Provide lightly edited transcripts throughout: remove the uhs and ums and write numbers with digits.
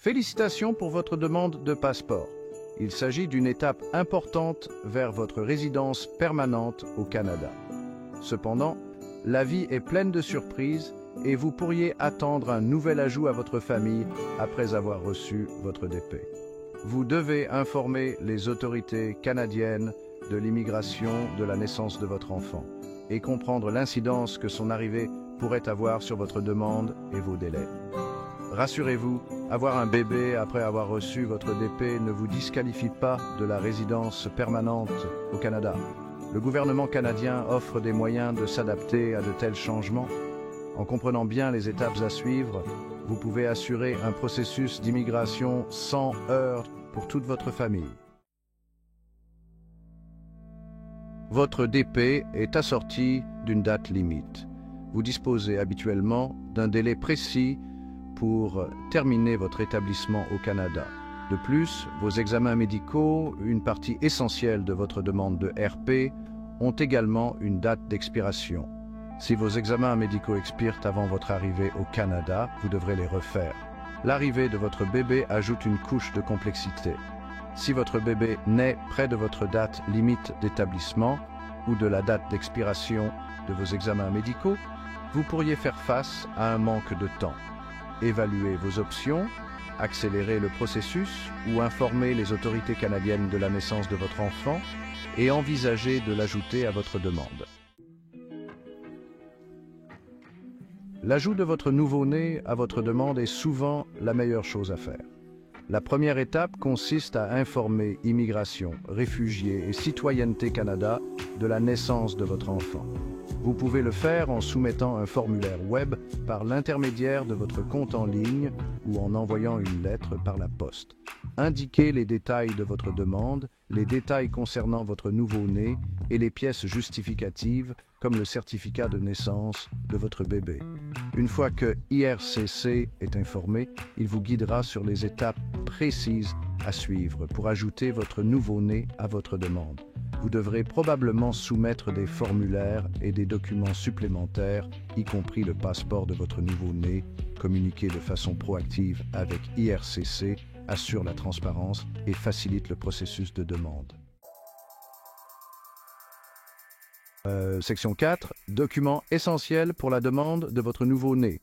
Félicitations pour votre demande de passeport. Il s'agit d'une étape importante vers votre résidence permanente au Canada. Cependant, la vie est pleine de surprises et vous pourriez attendre un nouvel ajout à votre famille après avoir reçu votre DP. Vous devez informer les autorités canadiennes de l'immigration de la naissance de votre enfant et comprendre l'incidence que son arrivée pourrait avoir sur votre demande et vos délais. Rassurez-vous, avoir un bébé après avoir reçu votre DP ne vous disqualifie pas de la résidence permanente au Canada. Le gouvernement canadien offre des moyens de s'adapter à de tels changements. En comprenant bien les étapes à suivre, vous pouvez assurer un processus d'immigration sans heurts pour toute votre famille. Votre DP est assorti d'une date limite. Vous disposez habituellement d'un délai précis pour terminer votre établissement au Canada. De plus, vos examens médicaux, une partie essentielle de votre demande de RP, ont également une date d'expiration. Si vos examens médicaux expirent avant votre arrivée au Canada, vous devrez les refaire. L'arrivée de votre bébé ajoute une couche de complexité. Si votre bébé naît près de votre date limite d'établissement ou de la date d'expiration de vos examens médicaux, vous pourriez faire face à un manque de temps. Évaluer vos options, accélérer le processus ou informer les autorités canadiennes de la naissance de votre enfant et envisager de l'ajouter à votre demande. L'ajout de votre nouveau-né à votre demande est souvent la meilleure chose à faire. La première étape consiste à informer Immigration, Réfugiés et Citoyenneté Canada de la naissance de votre enfant. Vous pouvez le faire en soumettant un formulaire web par l'intermédiaire de votre compte en ligne ou en envoyant une lettre par la poste. Indiquez les détails de votre demande, les détails concernant votre nouveau-né et les pièces justificatives comme le certificat de naissance de votre bébé. Une fois que IRCC est informé, il vous guidera sur les étapes précises à suivre pour ajouter votre nouveau-né à votre demande. Vous devrez probablement soumettre des formulaires et des documents supplémentaires, y compris le passeport de votre nouveau-né. Communiquer de façon proactive avec IRCC assure la transparence et facilite le processus de demande. Section 4. Documents essentiels pour la demande de votre nouveau-né.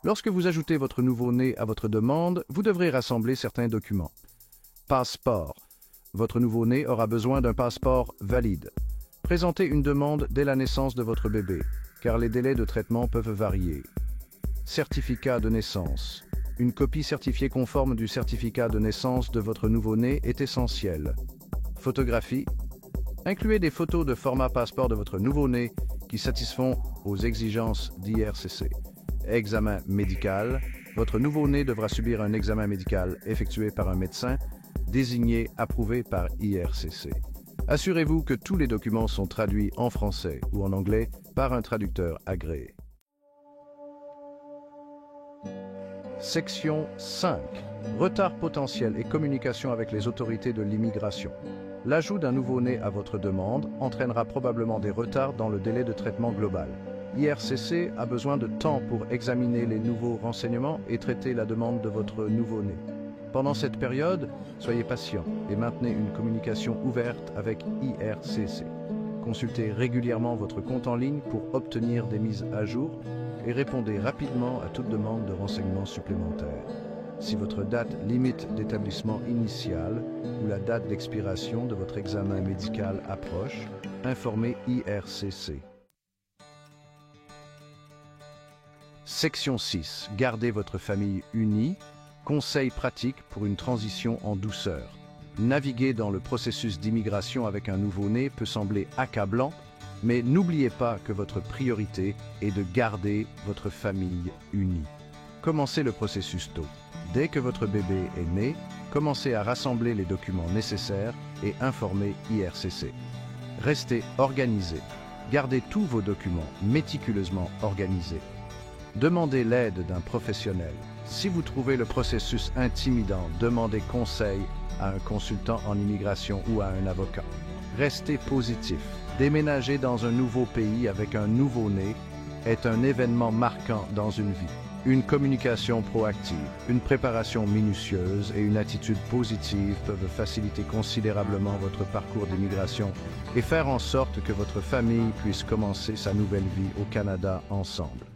Lorsque vous ajoutez votre nouveau-né à votre demande, vous devrez rassembler certains documents. Passeport. Votre nouveau-né aura besoin d'un passeport valide. Présentez une demande dès la naissance de votre bébé, car les délais de traitement peuvent varier. Certificat de naissance. Une copie certifiée conforme du certificat de naissance de votre nouveau-né est essentielle. Photographie. Incluez des photos de format passeport de votre nouveau-né qui satisfont aux exigences d'IRCC. Examen médical. Votre nouveau-né devra subir un examen médical effectué par un médecin désigné approuvé par IRCC. Assurez-vous que tous les documents sont traduits en français ou en anglais par un traducteur agréé. Section 5. Retard potentiel et communication avec les autorités de l'immigration. L'ajout d'un nouveau-né à votre demande entraînera probablement des retards dans le délai de traitement global. IRCC a besoin de temps pour examiner les nouveaux renseignements et traiter la demande de votre nouveau-né. Pendant cette période, soyez patient et maintenez une communication ouverte avec IRCC. Consultez régulièrement votre compte en ligne pour obtenir des mises à jour et répondez rapidement à toute demande de renseignements supplémentaires. Si votre date limite d'établissement initiale ou la date d'expiration de votre examen médical approche, informez IRCC. Section 6. Gardez votre famille unie. Conseils pratiques pour une transition en douceur. Naviguer dans le processus d'immigration avec un nouveau-né peut sembler accablant, mais n'oubliez pas que votre priorité est de garder votre famille unie. Commencez le processus tôt. Dès que votre bébé est né, commencez à rassembler les documents nécessaires et informez IRCC. Restez organisé. Gardez tous vos documents méticuleusement organisés. Demandez l'aide d'un professionnel. Si vous trouvez le processus intimidant, demandez conseil à un consultant en immigration ou à un avocat. Restez positif. Déménager dans un nouveau pays avec un nouveau-né est un événement marquant dans une vie. Une communication proactive, une préparation minutieuse et une attitude positive peuvent faciliter considérablement votre parcours d'immigration et faire en sorte que votre famille puisse commencer sa nouvelle vie au Canada ensemble.